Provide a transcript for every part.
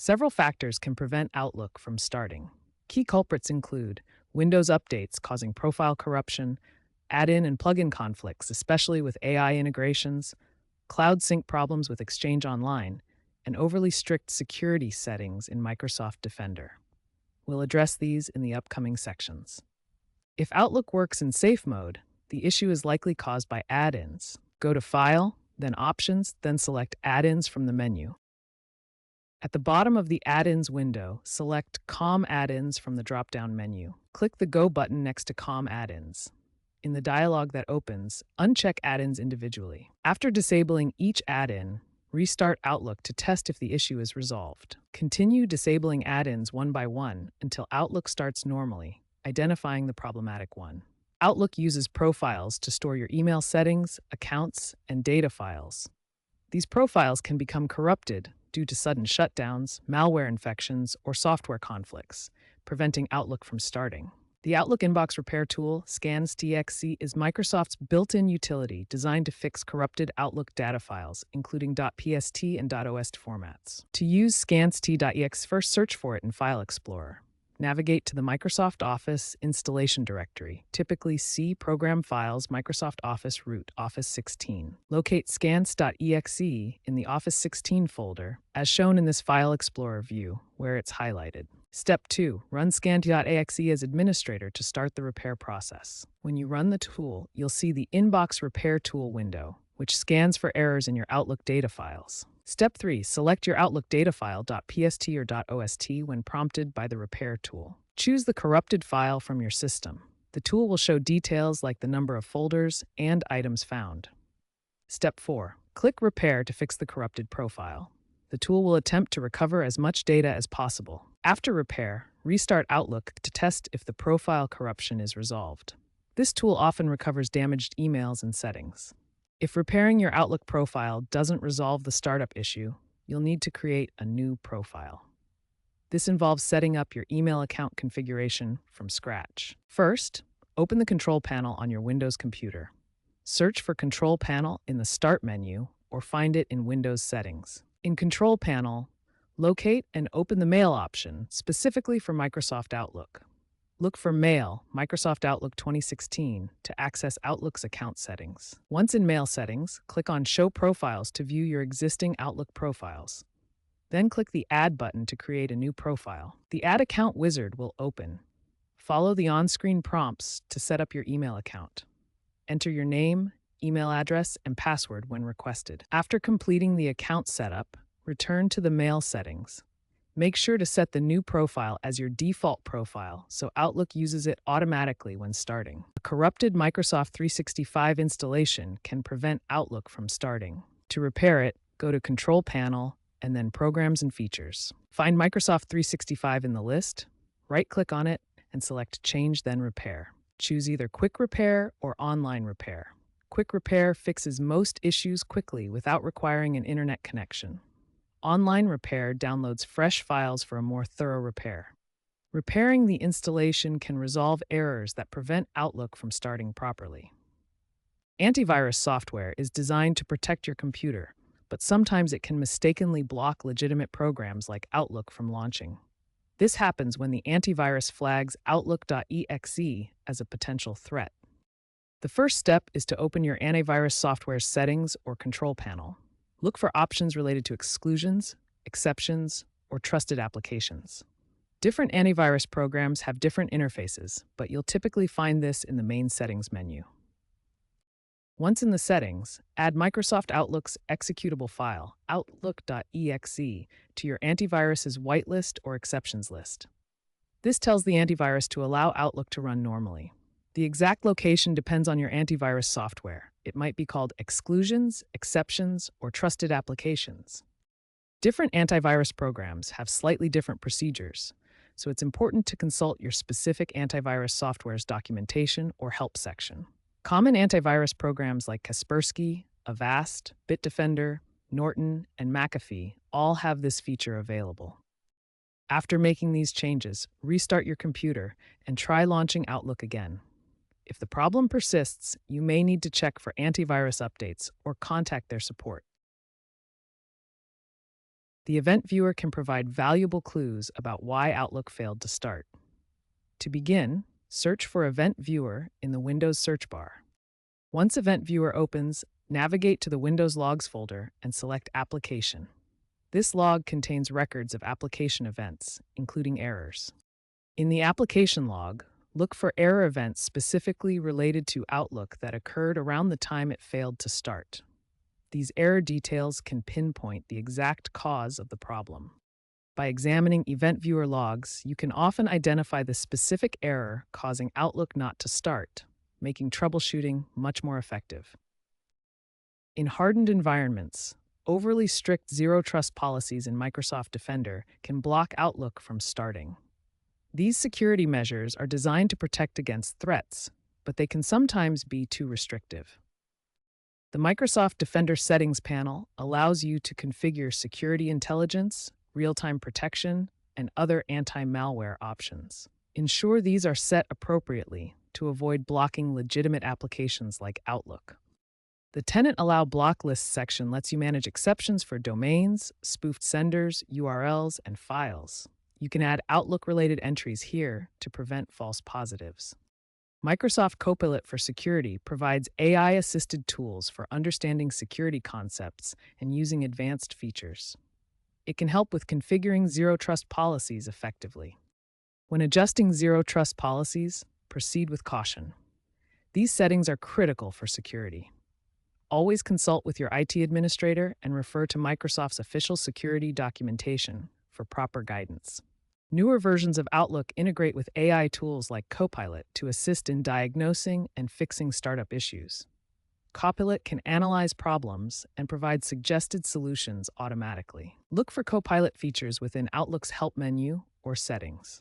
Several factors can prevent Outlook from starting. Key culprits include Windows updates causing profile corruption, add-in and plug-in conflicts, especially with AI integrations, cloud sync problems with Exchange Online, and overly strict security settings in Microsoft Defender. We'll address these in the upcoming sections. If Outlook works in safe mode, the issue is likely caused by add-ins. Go to File, then Options, then select Add-ins from the menu. At the bottom of the Add-ins window, select COM Add-ins from the drop-down menu. Click the Go button next to COM Add-ins. In the dialog that opens, uncheck add-ins individually. After disabling each add-in, restart Outlook to test if the issue is resolved. Continue disabling add-ins one by one until Outlook starts normally, identifying the problematic one. Outlook uses profiles to store your email settings, accounts, and data files. These profiles can become corrupted due to sudden shutdowns, malware infections, or software conflicts, preventing Outlook from starting. The Outlook Inbox Repair tool, ScansTXC, is Microsoft's built-in utility designed to fix corrupted Outlook data files, including .pst and .ost formats. To use scanst.exe, first search for it in File Explorer. Navigate to the Microsoft Office installation directory, typically C Program Files, Microsoft Office root, Office 16. Locate scans.exe in the Office 16 folder, as shown in this File Explorer view, where it's highlighted. Step 2. Run scan.exe as administrator to start the repair process. When you run the tool, you'll see the Inbox Repair tool window, which scans for errors in your Outlook data files. Step 3. Select your Outlook data file .pst or .ost when prompted by the Repair tool. Choose the corrupted file from your system. The tool will show details like the number of folders and items found. Step 4. Click Repair to fix the corrupted profile. The tool will attempt to recover as much data as possible. After repair, restart Outlook to test if the profile corruption is resolved. This tool often recovers damaged emails and settings. If repairing your Outlook profile doesn't resolve the startup issue, you'll need to create a new profile. This involves setting up your email account configuration from scratch. First, open the Control Panel on your Windows computer. Search for Control Panel in the Start menu or find it in Windows Settings. In Control Panel, locate and open the Mail option specifically for Microsoft Outlook. Look for Mail, Microsoft Outlook 2016 to access Outlook's account settings. Once in Mail settings, click on Show Profiles to view your existing Outlook profiles. Then click the Add button to create a new profile. The Add Account wizard will open. Follow the on-screen prompts to set up your email account. Enter your name, email address, and password when requested. After completing the account setup, return to the Mail settings. Make sure to set the new profile as your default profile so Outlook uses it automatically when starting. A corrupted Microsoft 365 installation can prevent Outlook from starting. To repair it, go to Control Panel and then Programs and Features. Find Microsoft 365 in the list, right-click on it, and select Change then Repair. Choose either Quick Repair or Online Repair. Quick Repair fixes most issues quickly without requiring an internet connection. Online Repair downloads fresh files for a more thorough repair. Repairing the installation can resolve errors that prevent Outlook from starting properly. Antivirus software is designed to protect your computer, but sometimes it can mistakenly block legitimate programs like Outlook from launching. This happens when the antivirus flags Outlook.exe as a potential threat. The first step is to open your antivirus software settings or control panel. Look for options related to exclusions, exceptions, or trusted applications. Different antivirus programs have different interfaces, but you'll typically find this in the main settings menu. Once in the settings, add Microsoft Outlook's executable file, Outlook.exe, to your antivirus's whitelist or exceptions list. This tells the antivirus to allow Outlook to run normally. The exact location depends on your antivirus software. It might be called exclusions, exceptions, or trusted applications. Different antivirus programs have slightly different procedures, so it's important to consult your specific antivirus software's documentation or help section. Common antivirus programs like Kaspersky, Avast, Bitdefender, Norton, and McAfee all have this feature available. After making these changes, restart your computer and try launching Outlook again. If the problem persists, you may need to check for antivirus updates or contact their support. The event viewer can provide valuable clues about why Outlook failed to start. To begin, search for Event Viewer in the Windows search bar. Once Event Viewer opens, navigate to the Windows Logs folder and select Application. This log contains records of application events, including errors. In the application log, look for error events specifically related to Outlook that occurred around the time it failed to start. These error details can pinpoint the exact cause of the problem. By examining Event Viewer logs, you can often identify the specific error causing Outlook not to start, making troubleshooting much more effective. In hardened environments, overly strict zero-trust policies in Microsoft Defender can block Outlook from starting. These security measures are designed to protect against threats, but they can sometimes be too restrictive. The Microsoft Defender Settings panel allows you to configure security intelligence, real-time protection, and other anti-malware options. Ensure these are set appropriately to avoid blocking legitimate applications like Outlook. The Tenant Allow Block List section lets you manage exceptions for domains, spoofed senders, URLs, and files. You can add Outlook-related entries here to prevent false positives. Microsoft Copilot for Security provides AI-assisted tools for understanding security concepts and using advanced features. It can help with configuring zero-trust policies effectively. When adjusting zero-trust policies, proceed with caution. These settings are critical for security. Always consult with your IT administrator and refer to Microsoft's official security documentation for proper guidance. Newer versions of Outlook integrate with AI tools like Copilot to assist in diagnosing and fixing startup issues. Copilot can analyze problems and provide suggested solutions automatically. Look for Copilot features within Outlook's Help menu or Settings.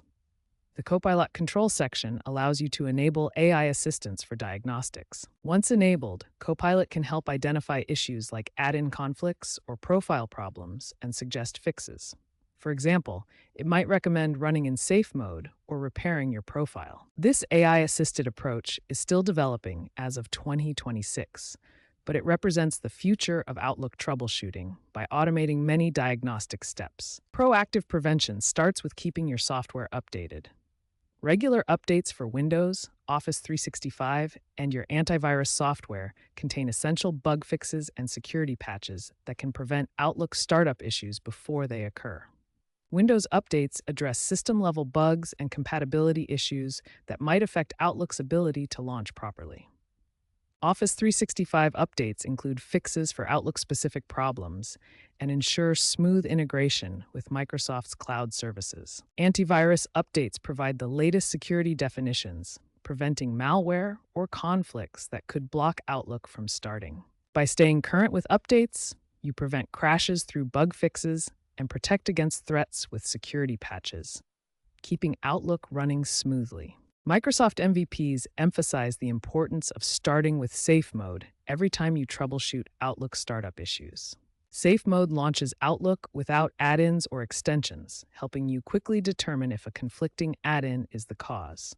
The Copilot Control section allows you to enable AI assistance for diagnostics. Once enabled, Copilot can help identify issues like add-in conflicts or profile problems and suggest fixes. For example, it might recommend running in safe mode or repairing your profile. This AI-assisted approach is still developing as of 2026, but it represents the future of Outlook troubleshooting by automating many diagnostic steps. Proactive prevention starts with keeping your software updated. Regular updates for Windows, Office 365, and your antivirus software contain essential bug fixes and security patches that can prevent Outlook startup issues before they occur. Windows updates address system-level bugs and compatibility issues that might affect Outlook's ability to launch properly. Office 365 updates include fixes for Outlook-specific problems and ensure smooth integration with Microsoft's cloud services. Antivirus updates provide the latest security definitions, preventing malware or conflicts that could block Outlook from starting. By staying current with updates, you prevent crashes through bug fixes and protect against threats with security patches, keeping Outlook running smoothly. Microsoft MVPs emphasize the importance of starting with Safe Mode every time you troubleshoot Outlook startup issues. Safe Mode launches Outlook without add-ins or extensions, helping you quickly determine if a conflicting add-in is the cause.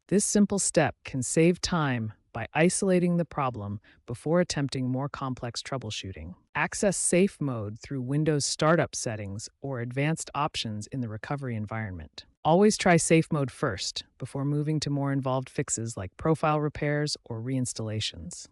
This simple step can save time by isolating the problem before attempting more complex troubleshooting. Access Safe Mode through Windows Startup settings or advanced options in the recovery environment. Always try Safe Mode first before moving to more involved fixes like profile repairs or reinstallations.